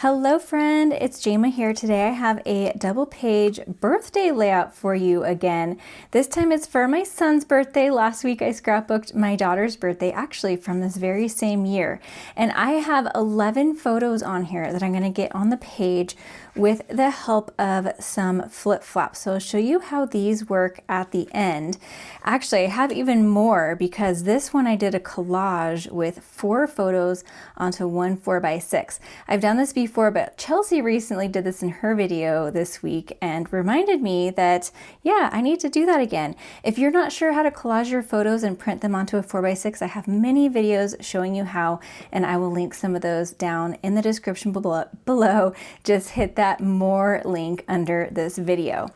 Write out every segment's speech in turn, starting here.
Hello friend, it's Jayma here. Today I have a double page birthday layout for you again. This time it's for my son's birthday. Last week I scrapbooked my daughter's birthday, actually from this very same year. And I have 11 photos on here that I'm going to get on the page with the help of some flip-flops. So I'll show you how these work at the end. Actually, I have even more because this one I did a collage with 4 photos onto one 4x6. I've done this before, but Chelsea recently did this in her video this week and reminded me that, yeah, I need to do that again. If you're not sure how to collage your photos and print them onto a 4x6, I have many videos showing you how, and I will link some of those down in the description below. Just hit that more link under this video.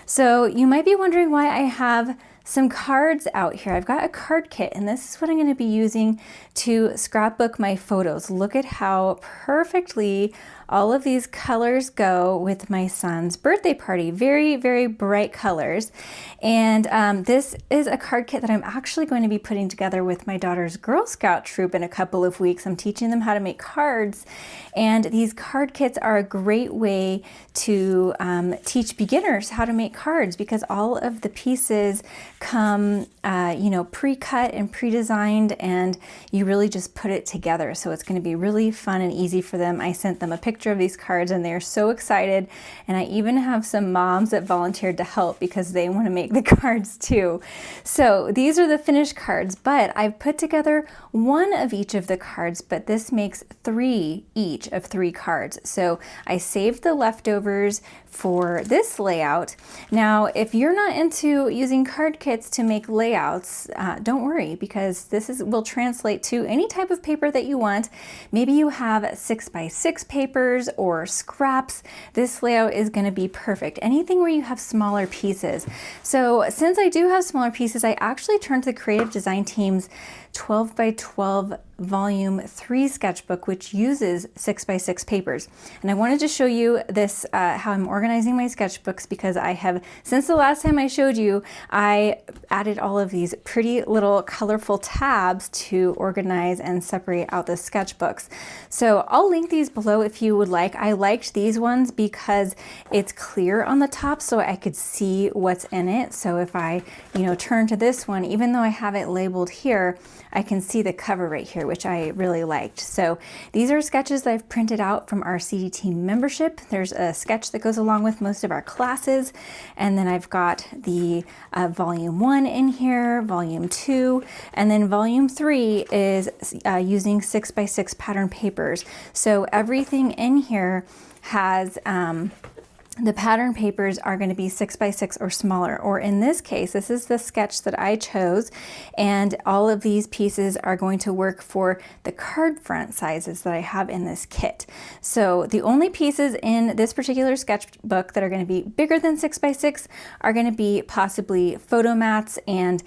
So you might be wondering why I have some cards out here. I've got a card kit, and this is what I'm going to be using to scrapbook my photos. Look at how perfectly all of these colors go with my son's birthday party. Very, very bright colors. And this is a card kit that I'm actually going to be putting together with my daughter's Girl Scout troop in a couple of weeks. I'm teaching them how to make cards, and these card kits are a great way to teach beginners how to make cards because all of the pieces come pre-cut and pre-designed, and you really just put it together. So it's going to be really fun and easy for them. I sent them a picture of these cards and they're so excited, and I even have some moms that volunteered to help because they want to make the cards too. So these are the finished cards, but I've put together one of each of the cards, but this makes 3 each of 3 cards. So I saved the leftovers for this layout. Now, if you're not into using card kits to make layouts, don't worry, because this will translate to any type of paper that you want. Maybe you have 6x6 papers or scraps. This layout is going to be perfect. Anything where you have smaller pieces. So since I do have smaller pieces, I actually turned to the creative design team's 12x12 volume 3 sketchbook, which uses 6x6 papers. And I wanted to show you this, how I'm organizing my sketchbooks, because I have, since the last time I showed you, I added all of these pretty little colorful tabs to organize and separate out the sketchbooks. So I'll link these below if you would like. I liked these ones because it's clear on the top so I could see what's in it. So if I, turn to this one, even though I have it labeled here, I can see the cover right here, which I really liked. So these are sketches that I've printed out from our CDT membership. There's a sketch that goes along with most of our classes. And then I've got the volume 1 in here, volume 2, and then volume 3 is using 6x6 pattern papers. So everything in here has the pattern papers are going to be 6x6 or smaller, or in this case, this is the sketch that I chose, and all of these pieces are going to work for the card front sizes that I have in this kit. So the only pieces in this particular sketchbook that are going to be bigger than 6x6 are going to be possibly photo mats and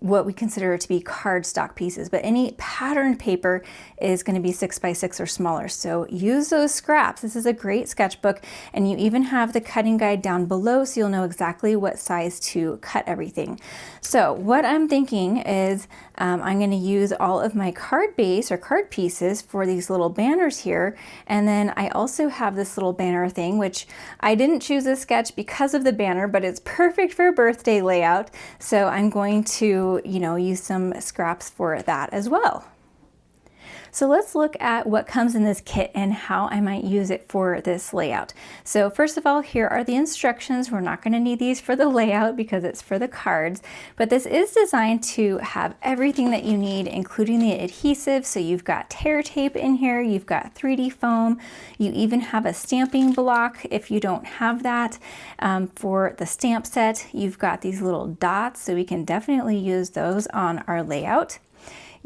what we consider to be cardstock pieces, but any patterned paper is going to be 6x6 or smaller. So use those scraps. This is a great sketchbook, and you even have the cutting guide down below so you'll know exactly what size to cut everything. So what I'm thinking is I'm going to use all of my card base or card pieces for these little banners here, and then I also have this little banner thing, which I didn't choose this sketch because of the banner, but it's perfect for a birthday layout. So I'm going to, use some scraps for that as well. So let's look at what comes in this kit and how I might use it for this layout. So first of all, here are the instructions. We're not going to need these for the layout because it's for the cards, but this is designed to have everything that you need, including the adhesive. So you've got tear tape in here, you've got 3D foam, you even have a stamping block if you don't have that. For the stamp set, you've got these little dots, so we can definitely use those on our layout.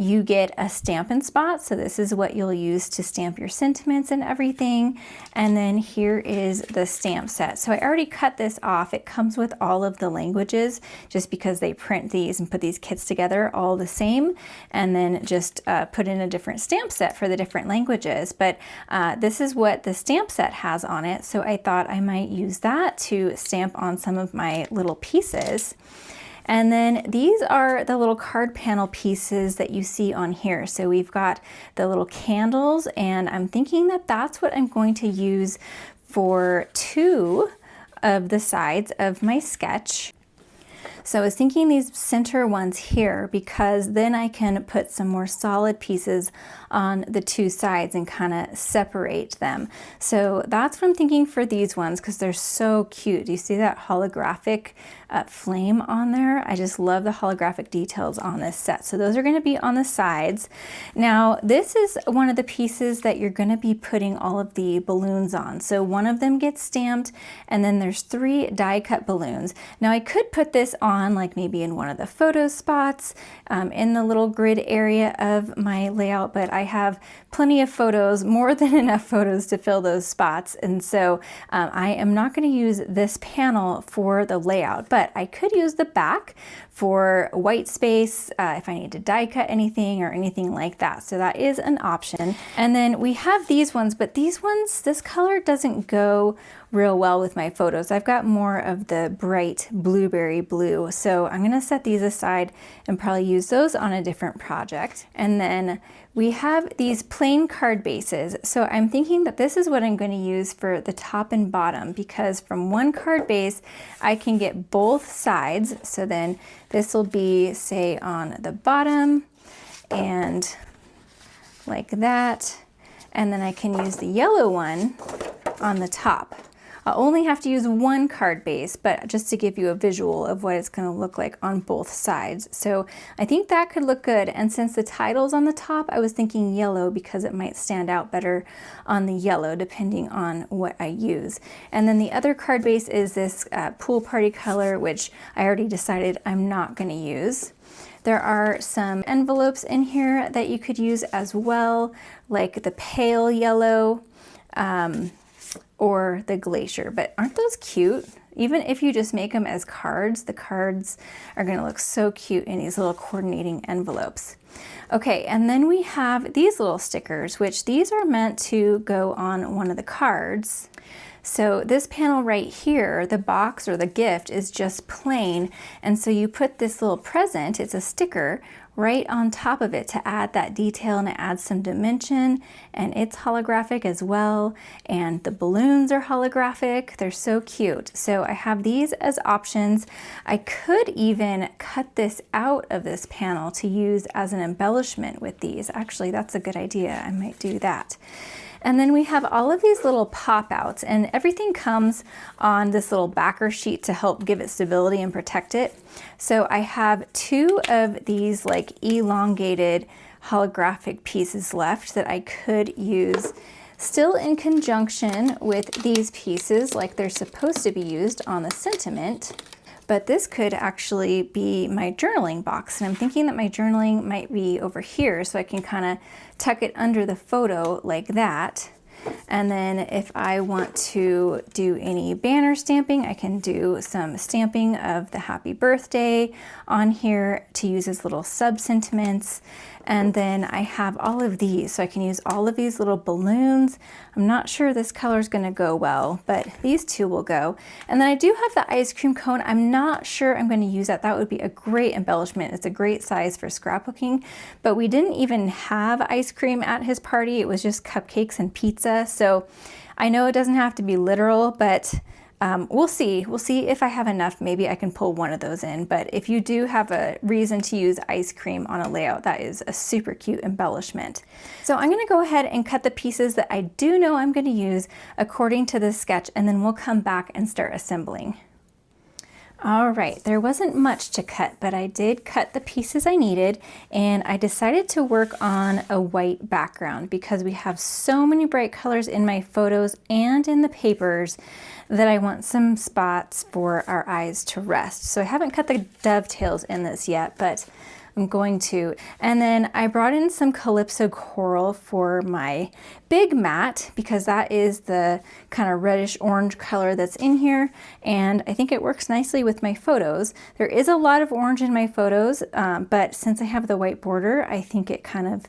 You get a Stampin' Spot, so this is what you'll use to stamp your sentiments and everything. And then here is the stamp set. So I already cut this off. It comes with all of the languages just because they print these and put these kits together all the same, and then just put in a different stamp set for the different languages. But this is what the stamp set has on it, so I thought I might use that to stamp on some of my little pieces. And then these are the little card panel pieces that you see on here. So we've got the little candles, and I'm thinking that that's what I'm going to use for 2 of the sides of my sketch. So I was thinking these center ones here because then I can put some more solid pieces on the 2 sides and kind of separate them. So that's what I'm thinking for these ones because they're so cute. Do you see that holographic flame on there? I just love the holographic details on this set. So those are going to be on the sides. Now this is one of the pieces that you're going to be putting all of the balloons on. So one of them gets stamped and then there's 3 die cut balloons. Now I could put this on like maybe in one of the photo spots in the little grid area of my layout, but I have plenty of photos, more than enough photos to fill those spots, and so I am not going to use this panel for the layout, but I could use the back for white space if I need to die cut anything or anything like that. So that is an option. And then we have these ones, but these ones, this color doesn't go real well with my photos. I've got more of the bright blueberry blue, so I'm going to set these aside and probably use those on a different project. And then we have these plain card bases, so I'm thinking that this is what I'm going to use for the top and bottom, because from one card base I can get both sides. So then this will be, say, on the bottom and like that, and then I can use the yellow one on the top. I'll only have to use one card base, but just to give you a visual of what it's going to look like on both sides. So I think that could look good. And since the title's on the top, I was thinking yellow because it might stand out better on the yellow depending on what I use. And then the other card base is this pool party color, which I already decided I'm not going to use. There are some envelopes in here that you could use as well, like the pale yellow, or the glacier, but aren't those cute? Even if you just make them as cards, the cards are going to look so cute in these little coordinating envelopes. Okay, and then we have these little stickers, which these are meant to go on one of the cards. So this panel right here, the box or the gift, is just plain, and so you put this little present, it's a sticker, right on top of it to add that detail, and it adds some dimension, and it's holographic as well, and the balloons are holographic. They're so cute. So I have these as options. I could even cut this out of this panel to use as an embellishment with these. Actually, that's a good idea. I might do that. And then we have all of these little pop-outs, and everything comes on this little backer sheet to help give it stability and protect it. So I have 2 of these like elongated holographic pieces left that I could use still in conjunction with these pieces like they're supposed to be used on the sentiment. But this could actually be my journaling box, and I'm thinking that my journaling might be over here, so I can kind of tuck it under the photo like that. And then if I want to do any banner stamping, I can do some stamping of the happy birthday on here to use as little sub-sentiments. And then I have all of these, so I can use all of these little balloons. I'm not sure this color is going to go well, but these 2 will go. And then I do have the ice cream cone. I'm not sure I'm going to use that. That would be a great embellishment. It's a great size for scrapbooking, but we didn't even have ice cream at his party. It was just cupcakes and pizza. So I know it doesn't have to be literal, but we'll see. We'll see if I have enough. Maybe I can pull one of those in. But if you do have a reason to use ice cream on a layout, that is a super cute embellishment. So I'm going to go ahead and cut the pieces that I do know I'm going to use according to the sketch, and then we'll come back and start assembling. All right, there wasn't much to cut, but I did cut the pieces I needed, and I decided to work on a white background because we have so many bright colors in my photos and in the papers that I want some spots for our eyes to rest. So I haven't cut the dovetails in this yet, but I'm going to. And then I brought in some Calypso Coral for my big mat because that is the kind of reddish orange color that's in here, and I think it works nicely with my photos. There is a lot of orange in my photos, but since I have the white border, I think it kind of,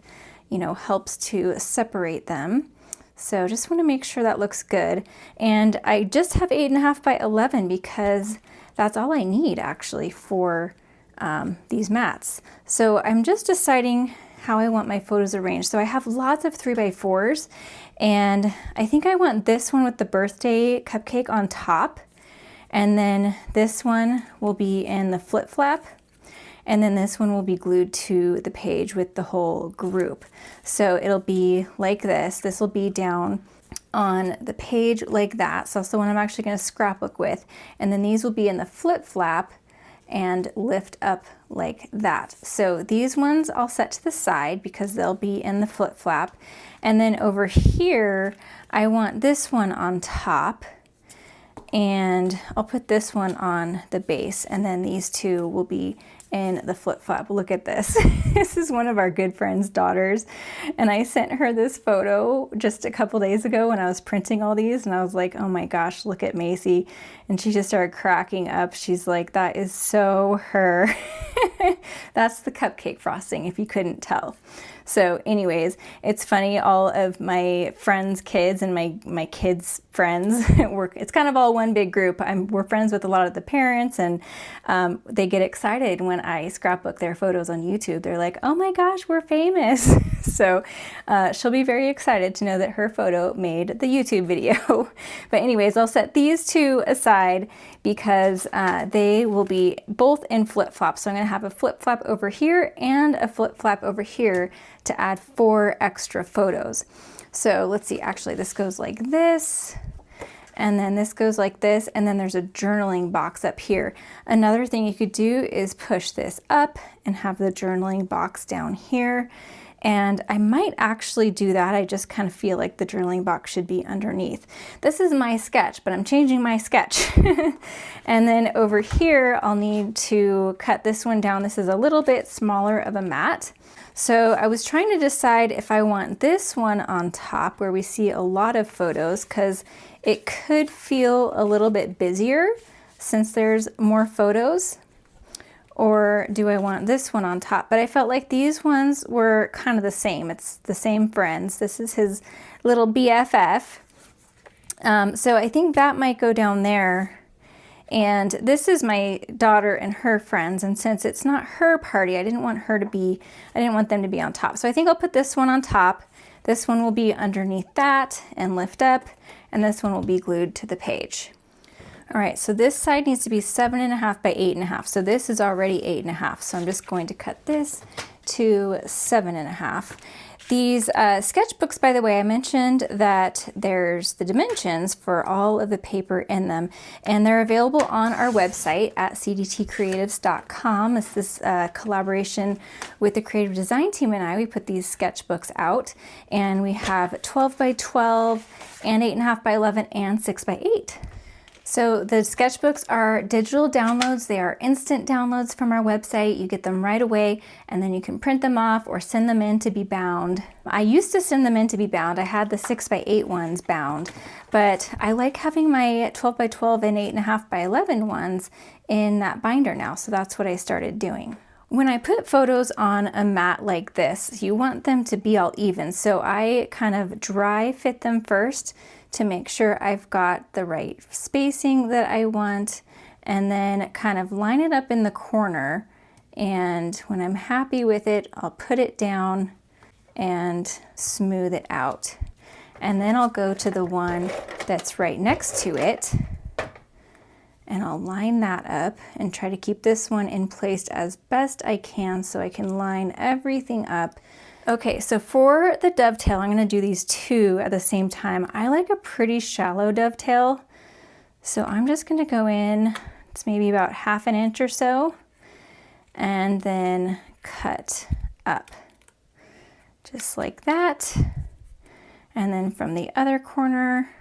helps to separate them. So just want to make sure that looks good. And I just have 8.5 by 11 because that's all I need actually for these mats. So I'm just deciding how I want my photos arranged. So I have lots of 3x4s, and I think I want this one with the birthday cupcake on top, and then this one will be in the flip flap, and then this one will be glued to the page with the whole group. So it'll be like this. This will be down on the page like that. So that's the one I'm actually going to scrapbook with, and then these will be in the flip flap and lift up like that. So these ones I'll set to the side because they'll be in the flip flap. And then over here, I want this one on top, and I'll put this one on the base, and then these two will be in the flip flap. Look at this. This is one of our good friend's daughters, and I sent her this photo just a couple days ago when I was printing all these, and I was like, oh my gosh, look at Macy. And she just started cracking up. She's like, that is so her. That's the cupcake frosting, if you couldn't tell. So anyways, it's funny, all of my friends' kids and my kids' friends, it's kind of all one big group. We're friends with a lot of the parents, and they get excited when I scrapbook their photos on YouTube. They're like, oh my gosh, we're famous. So she'll be very excited to know that her photo made the YouTube video. But anyways, I'll set these two aside because they will be both in flip-flops. So I'm going to have a flip-flop over here and a flip-flop over here to add 4 extra photos. So let's see, actually this goes like this, and then this goes like this, and then there's a journaling box up here. Another thing you could do is push this up and have the journaling box down here. And I might actually do that. I just kind of feel like the journaling box should be underneath. This is my sketch, but I'm changing my sketch. And then over here, I'll need to cut this one down. This is a little bit smaller of a mat. So I was trying to decide if I want this one on top where we see a lot of photos, because it could feel a little bit busier since there's more photos. Or do I want this one on top? But I felt like these ones were kind of the same. It's the same friends. This is his little BFF. So I think that might go down there. And this is my daughter and her friends. And since it's not her party, I didn't want them to be on top. So I think I'll put this one on top. This one will be underneath that and lift up. And this one will be glued to the page. All right, so this side needs to be 7.5 by 8.5. So this is already 8.5. So I'm just going to cut this to 7.5. These sketchbooks, by the way, I mentioned that there's the dimensions for all of the paper in them, and they're available on our website at cdtcreatives.com. It's this collaboration with the creative design team and I. We put these sketchbooks out, and we have 12 by 12 and 8.5 by 11 and 6 by 8. So the sketchbooks are digital downloads. They are instant downloads from our website. You get them right away, and then you can print them off or send them in to be bound. I used to send them in to be bound. I had the 6 by 8 ones bound, but I like having my 12 by 12 and 8.5 by 11 ones in that binder now. So that's what I started doing. When I put photos on a mat like this, you want them to be all even. So I kind of dry fit them first to make sure I've got the right spacing that I want, and then kind of line it up in the corner. And when I'm happy with it, I'll put it down and smooth it out. And then I'll go to the one that's right next to it, and I'll line that up and try to keep this one in place as best I can so I can line everything up. Okay, so for the dovetail, I'm going to do these two at the same time. I like a pretty shallow dovetail, so I'm just going to go in, it's maybe about 1/2 inch or so, and then cut up just like that. And then from the other corner,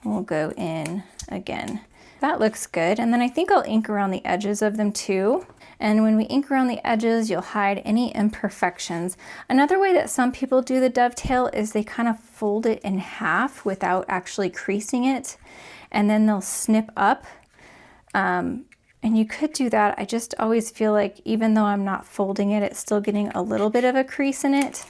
we'll go in again. That looks good. And then I think I'll ink around the edges of them too. And when we ink around the edges, you'll hide any imperfections. Another way that some people do the dovetail is they kind of fold it in half without actually creasing it, and then they'll snip up. And you could do that. I just always feel like even though I'm not folding it, it's still getting a little bit of a crease in it.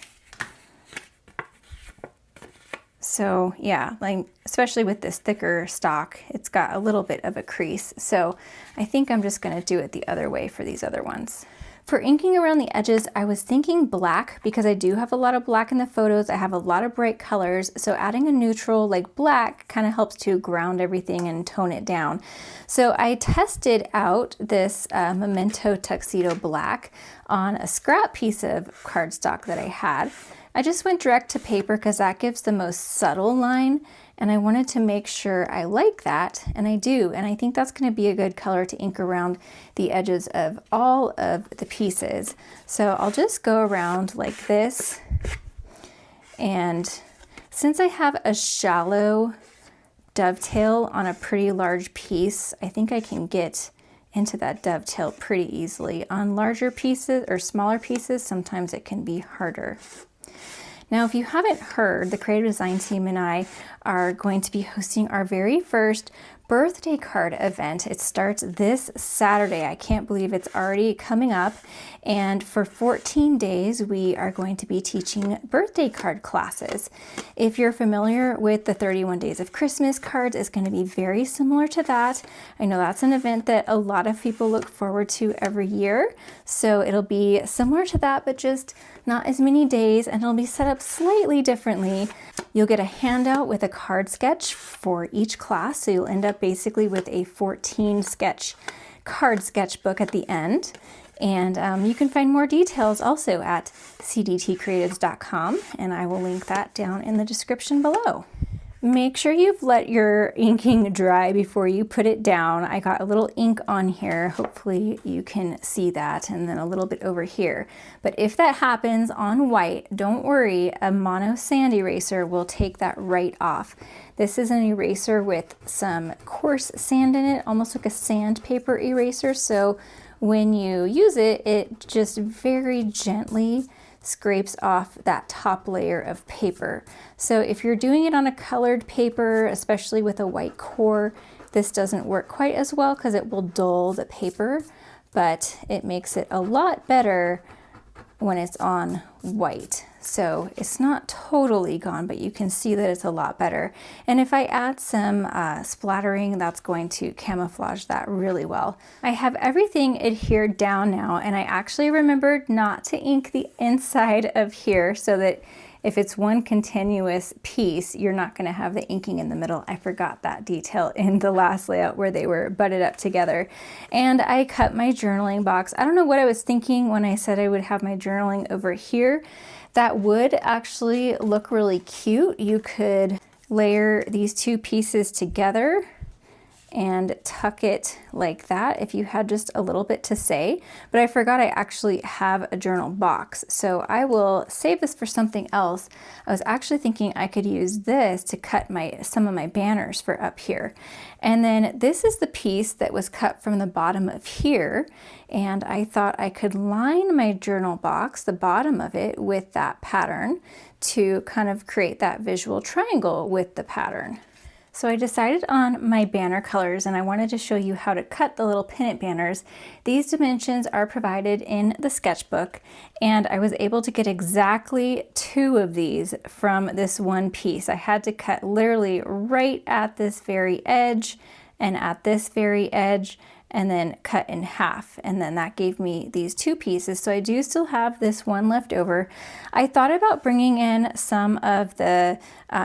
So yeah, like especially with this thicker stock, it's got a little bit of a crease. So I think I'm just gonna do it the other way for these other ones. For inking around the edges, I was thinking black because I do have a lot of black in the photos. I have a lot of bright colors, so adding a neutral like black kind of helps to ground everything and tone it down. So I tested out this Memento Tuxedo Black on a scrap piece of cardstock that I had. I just went direct to paper because that gives the most subtle line, and I wanted to make sure I like that, and I do, and I think that's going to be a good color to ink around the edges of all of the pieces. So I'll just go around like this, and since I have a shallow dovetail on a pretty large piece, I think I can get into that dovetail pretty easily. On larger pieces or smaller pieces, sometimes it can be harder. Now, if you haven't heard, the creative design team and I are going to be hosting our very first birthday card event. It starts this Saturday. I can't believe it's already coming up. And for 14 days, we are going to be teaching birthday card classes. If you're familiar with the 31 Days of Christmas cards, it's going to be very similar to that. I know that's an event that a lot of people look forward to every year. So it'll be similar to that, but just not as many days, and it'll be set up slightly differently. You'll get a handout with a card sketch for each class. So you'll end up basically with a 14 sketch card sketchbook at the end. And you can find more details also at cdtcreatives.com, and I will link that down in the description below. Make sure you've let your inking dry before you put it down. I got a little ink on here. Hopefully you can see that, and then a little bit over here. But if that happens on white, don't worry, a mono sand eraser will take that right off. This is an eraser with some coarse sand in it, almost like a sandpaper eraser. So when you use it, it just very gently scrapes off that top layer of paper. So if you're doing it on a colored paper, especially with a white core, this doesn't work quite as well because it will dull the paper, but it makes it a lot better when it's on white. So it's not totally gone, but you can see that it's a lot better. And if I add some splattering, that's going to camouflage that really well. I have everything adhered down now, and I actually remembered not to ink the inside of here so that if it's one continuous piece, you're not going to have the inking in the middle. I forgot that detail in the last layout where they were butted up together. And I cut my journaling box. I don't know what I was thinking when I said I would have my journaling over here. That would actually look really cute. You could layer these two pieces together and tuck it like that if you had just a little bit to say, but I forgot I actually have a journal box, so I will save this for something else. I was actually thinking I could use this to cut some of my banners for up here. And then this is the piece that was cut from the bottom of here, and I thought I could line my journal box, the bottom of it, with that pattern to kind of create that visual triangle with the pattern. So I decided on my banner colors, and I wanted to show you how to cut the little pennant banners. These dimensions are provided in the sketchbook, and I was able to get exactly 2 of these from this one piece. I had to cut literally right at this very edge and at this very edge, and then cut in half, and then that gave me these 2 pieces. So I do still have this one left over. I thought about bringing in some of the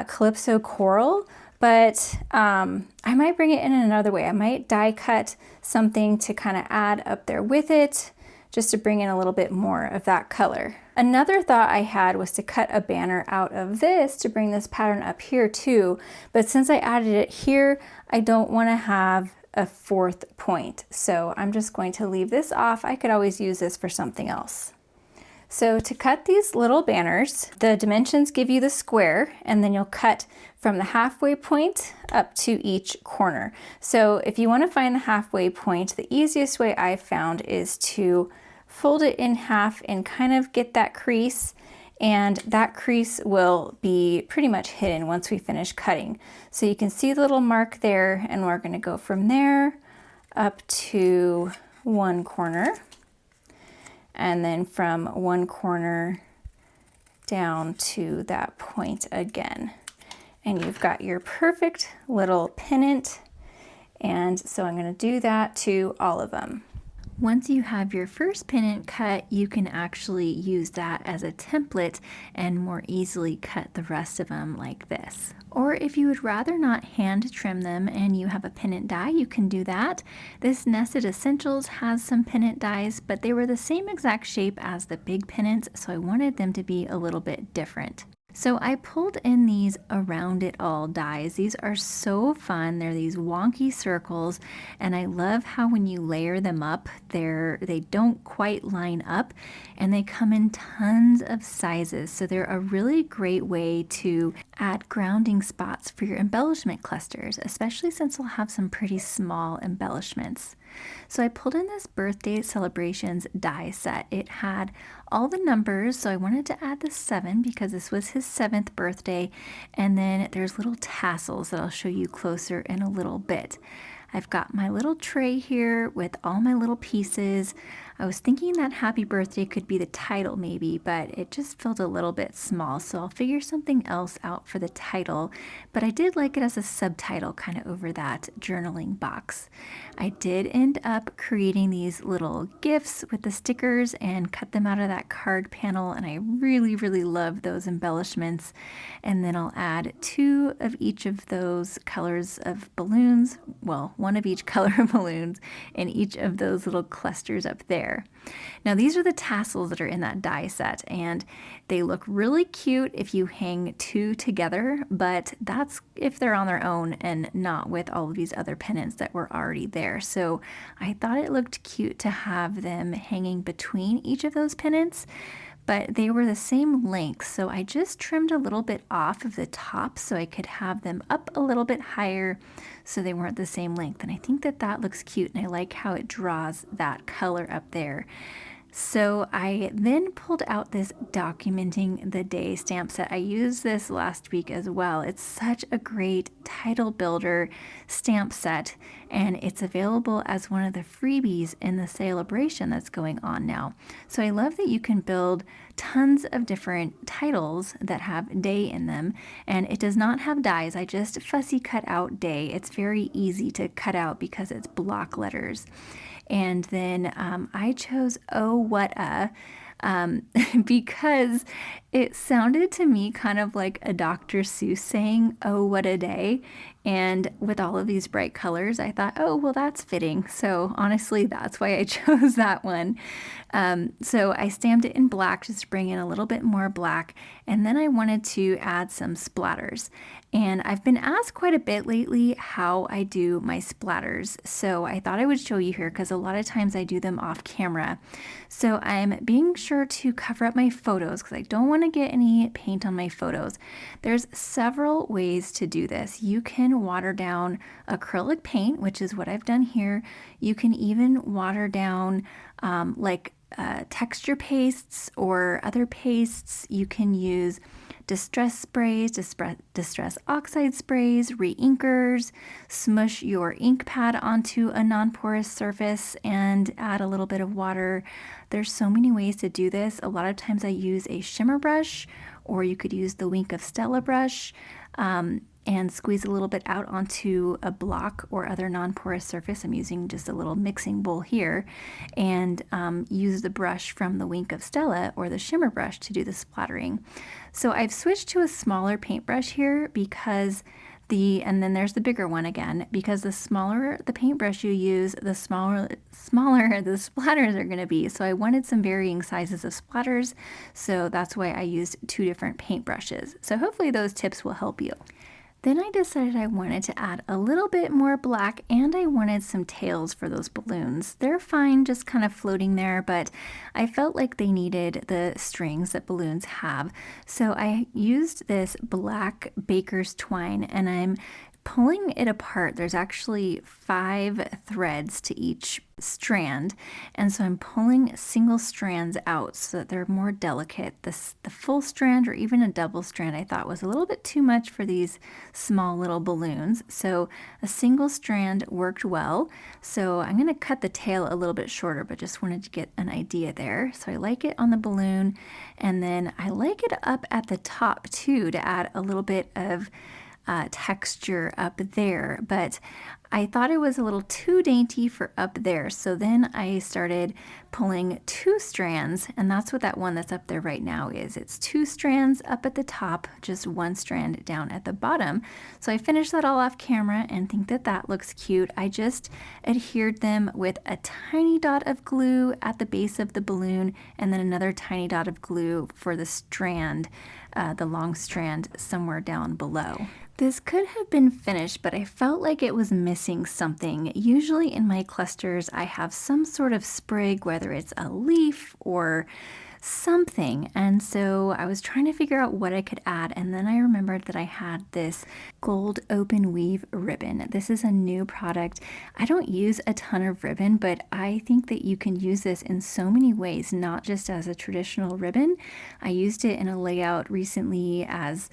Calypso coral, but I might bring it in another way. I might die cut something to kind of add up there with it, just to bring in a little bit more of that color. Another thought I had was to cut a banner out of this to bring this pattern up here too, but since I added it here, I don't want to have a 4th point. So I'm just going to leave this off. I could always use this for something else. So to cut these little banners, the dimensions give you the square, and then you'll cut from the halfway point up to each corner. So if you want to find the halfway point, the easiest way I've found is to fold it in half and kind of get that crease, and that crease will be pretty much hidden once we finish cutting. So you can see the little mark there, and we're going to go from there up to one corner, and then from one corner down to that point again. And you've got your perfect little pennant. And so I'm going to do that to all of them. Once you have your first pennant cut, you can actually use that as a template and more easily cut the rest of them like this. Or if you would rather not hand trim them and you have a pennant die, you can do that. This Nested Essentials has some pennant dies, but they were the same exact shape as the big pennants, so I wanted them to be a little bit different. So I pulled in these Around It All dies. These are so fun. They're these wonky circles, and I love how when you layer them up, they don't quite line up, and they come in tons of sizes. So they're a really great way to add grounding spots for your embellishment clusters, especially since we'll have some pretty small embellishments. So I pulled in this Birthday Celebrations die set. It had all the numbers, so I wanted to add the 7 because this was his 7th birthday, and then there's little tassels that I'll show you closer in a little bit. I've got my little tray here with all my little pieces. I was thinking that Happy Birthday could be the title maybe, but it just felt a little bit small, so I'll figure something else out for the title. But I did like it as a subtitle kind of over that journaling box. I did end up creating these little gifts with the stickers and cut them out of that card panel, and I really, really love those embellishments. And then I'll add 2 of each of those colors of balloons, well, 1 of each color of balloons in each of those little clusters up there. Now these are the tassels that are in that die set, and they look really cute if you hang 2 together, but that's if they're on their own and not with all of these other pennants that were already there. So I thought it looked cute to have them hanging between each of those pennants, but they were the same length, so I just trimmed a little bit off of the top so I could have them up a little bit higher so they weren't the same length. And I think that that looks cute, and I like how it draws that color up there. So I then pulled out this Documenting the Day stamp set. I used this last week as well. It's such a great title builder stamp set, and it's available as one of the freebies in the Sale-a-Bration that's going on now. So I love that you can build tons of different titles that have day in them, and it does not have dies. I just fussy cut out day. It's very easy to cut out because it's block letters. And then I chose Oh What A because it sounded to me kind of like a Dr. Seuss saying, "Oh, what a day." And with all of these bright colors, I thought, oh, well, that's fitting. So honestly, that's why I chose that one. So I stamped it in black just to bring in a little bit more black. And then I wanted to add some splatters. And I've been asked quite a bit lately how I do my splatters. So I thought I would show you here because a lot of times I do them off camera. So I'm being sure to cover up my photos because I don't want to get any paint on my photos. There's several ways to do this. You can water down acrylic paint, which is what I've done here. You can even water down texture pastes or other pastes. You can use distress sprays, distress oxide sprays, re-inkers, smush your ink pad onto a non-porous surface and add a little bit of water. There's so many ways to do this. A lot of times I use a shimmer brush, or you could use the Wink of Stella brush and squeeze a little bit out onto a block or other non-porous surface. I'm using just a little mixing bowl here, and use the brush from the Wink of Stella or the shimmer brush to do the splattering. So I've switched to a smaller paintbrush here because and then there's the bigger one again, because the smaller the paintbrush you use, the smaller the splatters are going to be. So I wanted some varying sizes of splatters, so that's why I used 2 different paintbrushes. So hopefully those tips will help you. Then I decided I wanted to add a little bit more black, and I wanted some tails for those balloons. They're fine just kind of floating there, but I felt like they needed the strings that balloons have. So I used this black baker's twine, and I'm pulling it apart. There's actually 5 threads to each strand, and so I'm pulling single strands out so that they're more delicate. The full strand or even a double strand I thought was a little bit too much for these small little balloons, so a single strand worked well. So I'm going to cut the tail a little bit shorter, but just wanted to get an idea there. So I like it on the balloon, and then I like it up at the top too to add a little bit of texture up there, but I thought it was a little too dainty for up there. So then I started pulling 2 strands, and that's what that one that's up there right now is. It's 2 strands up at the top, just 1 strand down at the bottom. So I finished that all off camera and think that that looks cute. I just adhered them with a tiny dot of glue at the base of the balloon, and then another tiny dot of glue for the strand, the long strand somewhere down below. This could have been finished, but I felt like it was missing something. Usually in my clusters, I have some sort of sprig, whether it's a leaf or something. And so I was trying to figure out what I could add, and then I remembered that I had this gold open weave ribbon. This is a new product. I don't use a ton of ribbon, but I think that you can use this in so many ways, not just as a traditional ribbon. I used it in a layout recently as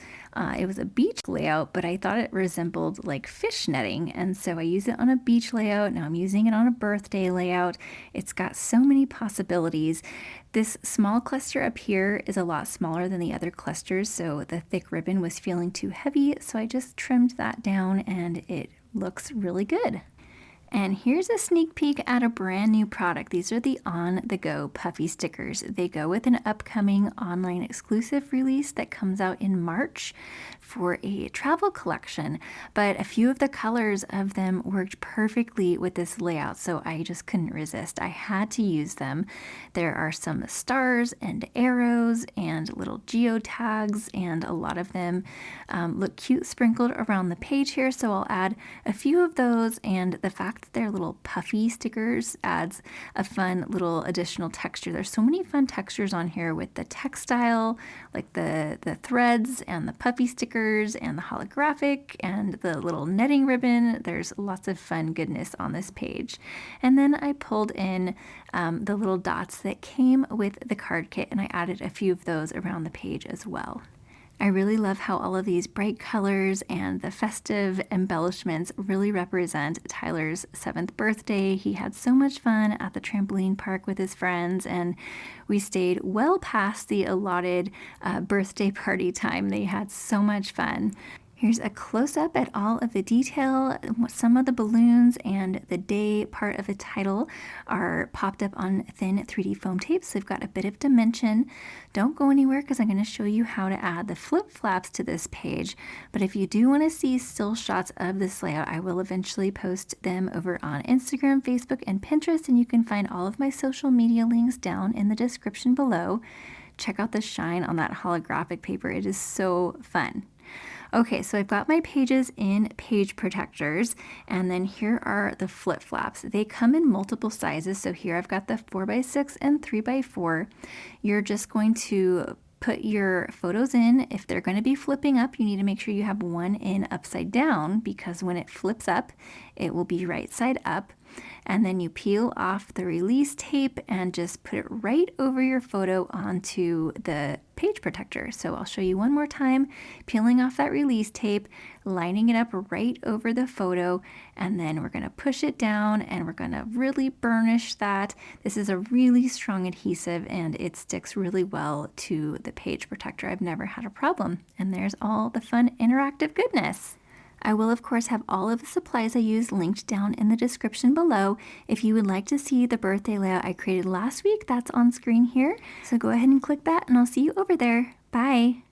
it was a beach layout, but I thought it resembled like fish netting, and so I used it on a beach layout. Now I'm using it on a birthday layout. It's got so many possibilities. This small cluster up here is a lot smaller than the other clusters, so the thick ribbon was feeling too heavy, so I just trimmed that down and it looks really good. And here's a sneak peek at a brand new product. These are the on-the-go puffy stickers. They go with an upcoming online exclusive release that comes out in March for a travel collection, but a few of the colors of them worked perfectly with this layout, so I just couldn't resist. I had to use them. There are some stars and arrows and little geotags, and a lot of them look cute sprinkled around the page here, so I'll add a few of those, and the fact that they're little puffy stickers adds a fun little additional texture. There's so many fun textures on here with the textile, like the threads and the puffy stickers and the holographic and the little netting ribbon. There's lots of fun goodness on this page. And then I pulled in the little dots that came with the card kit, and I added a few of those around the page as well. I really love how all of these bright colors and the festive embellishments really represent Tyler's 7th birthday. He had so much fun at the trampoline park with his friends, and we stayed well past the allotted birthday party time. They had so much fun. Here's a close-up at all of the detail. Some of the balloons and the day part of the title are popped up on thin 3D foam tape, so they've got a bit of dimension. Don't go anywhere because I'm going to show you how to add the flip flaps to this page. But if you do want to see still shots of this layout, I will eventually post them over on Instagram, Facebook, and Pinterest, and you can find all of my social media links down in the description below. Check out the shine on that holographic paper. It is so fun. Okay, so I've got my pages in page protectors, and then here are the flip flaps. They come in multiple sizes, so here I've got the 4x6 and 3x4. You're just going to put your photos in. If they're going to be flipping up, you need to make sure you have one in upside down, because when it flips up, it will be right side up. And then you peel off the release tape and just put it right over your photo onto the page protector. So I'll show you one more time, peeling off that release tape, lining it up right over the photo, and then we're going to push it down and we're going to really burnish that. This is a really strong adhesive and it sticks really well to the page protector. I've never had a problem. And there's all the fun interactive goodness. I will, of course, have all of the supplies I used linked down in the description below. If you would like to see the birthday layout I created last week, that's on screen here. So go ahead and click that, and I'll see you over there. Bye!